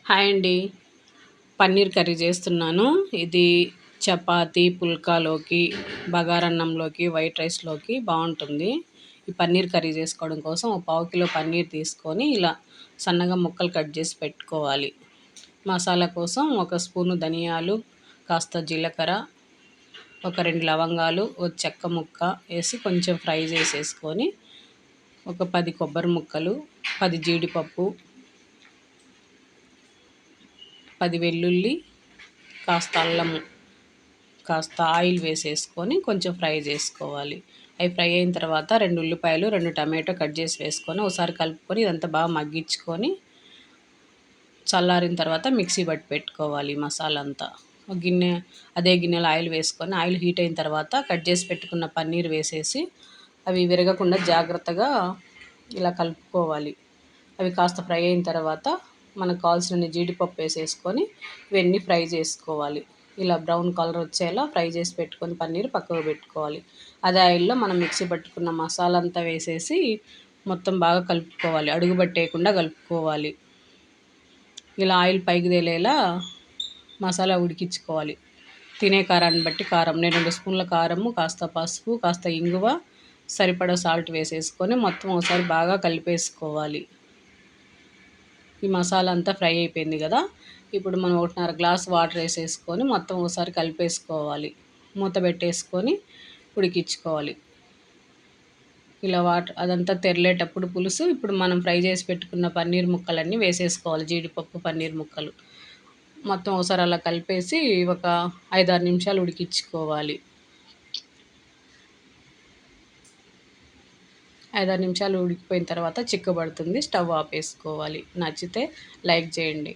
Hi అండి. Paneer curry చేస్తున్నాను. ఇది చపాతీ, పుల్కాలోకి, బగారన్నంలోకి, వైట్ రైస్‌లోకి బావుంటుంది. ఈ పన్నీర్ కర్రీ చేసుకోవడం కోసం ఒక పావు కిలో పన్నీర్ తీసుకొని ఇలా సన్నగా ముక్కలు కట్ చేసి పెట్టుకోవాలి. మసాలా కోసం ఒక స్పూను ధనియాలు, కాస్త జీలకర్ర, ఒక 2 లవంగాలు, ఒక చెక్క ముక్క ఏసి కొంచెం ఫ్రై చేసేసుకొని, ఒక 10 కొబ్బరి ముక్కలు, 10 జీడిపప్పు, 10 వెల్లుల్లి, కాస్త అల్లము, కాస్త ఆయిల్ వేసేసుకొని కొంచెం ఫ్రై చేసుకోవాలి. అవి ఫ్రై అయిన తర్వాత 2 ఉల్లిపాయలు, 2 టమాటో కట్ చేసి వేసుకొని ఒకసారి కలుపుకొని ఇదంతా బాగా మగ్గించుకొని చల్లారిన తర్వాత మిక్సీ పట్టి పెట్టుకోవాలి మసాలా అంతా. ఒక గిన్నె అదే గిన్నెలో ఆయిల్ వేసుకొని ఆయిల్ హీట్ అయిన తర్వాత కట్ చేసి పెట్టుకున్న పన్నీర్ వేసేసి అవి విరగకుండా జాగ్రత్తగా ఇలా కలుపుకోవాలి. అవి కాస్త ఫ్రై అయిన తర్వాత మనకు కావాల్సిన జీడిపప్పు వేసేసుకొని ఇవన్నీ ఫ్రై చేసుకోవాలి. ఇలా బ్రౌన్ కలర్ వచ్చేలా ఫ్రై చేసి పెట్టుకొని పన్నీర్ పక్కకు పెట్టుకోవాలి. అదే ఆయిల్లో మనం మిక్సీ పట్టుకున్న మసాలా అంతా వేసేసి మొత్తం బాగా కలుపుకోవాలి. అడుగు పట్టేయకుండా కలుపుకోవాలి. ఇలా ఆయిల్ పైకి తేలేలా మసాలా ఉడికించుకోవాలి. తినే కారాన్ని బట్టి కారం, నేను 2 స్పూన్ల కారము, కాస్త పసుపు, కాస్త ఇంగువ, సరిపడా సాల్ట్ వేసేసుకొని మొత్తం ఒకసారి బాగా కలిపేసుకోవాలి. ఈ మసాలా అంతా ఫ్రై అయిపోయింది కదా, ఇప్పుడు మనం 1.5 గ్లాస్ వాటర్ వేసేసుకొని మొత్తం ఒకసారి కలిపేసుకోవాలి. మూత పెట్టేసుకొని ఉడికించుకోవాలి. ఇలా అదంతా తెరలేటప్పుడు పులుసు ఇప్పుడు మనం ఫ్రై చేసి పెట్టుకున్న పన్నీర్ ముక్కలన్నీ వేసేసుకోవాలి. జీడిపప్పు, పన్నీర్ ముక్కలు మొత్తం ఒకసారి అలా కలిపేసి ఒక 5-6 నిమిషాలు ఉడికించుకోవాలి. 5-6 నిమిషాలు ఉడికిపోయిన తర్వాత చిక్కబడుతుంది. స్టవ్ ఆపేసుకోవాలి. నచ్చితే లైక్ చేయండి.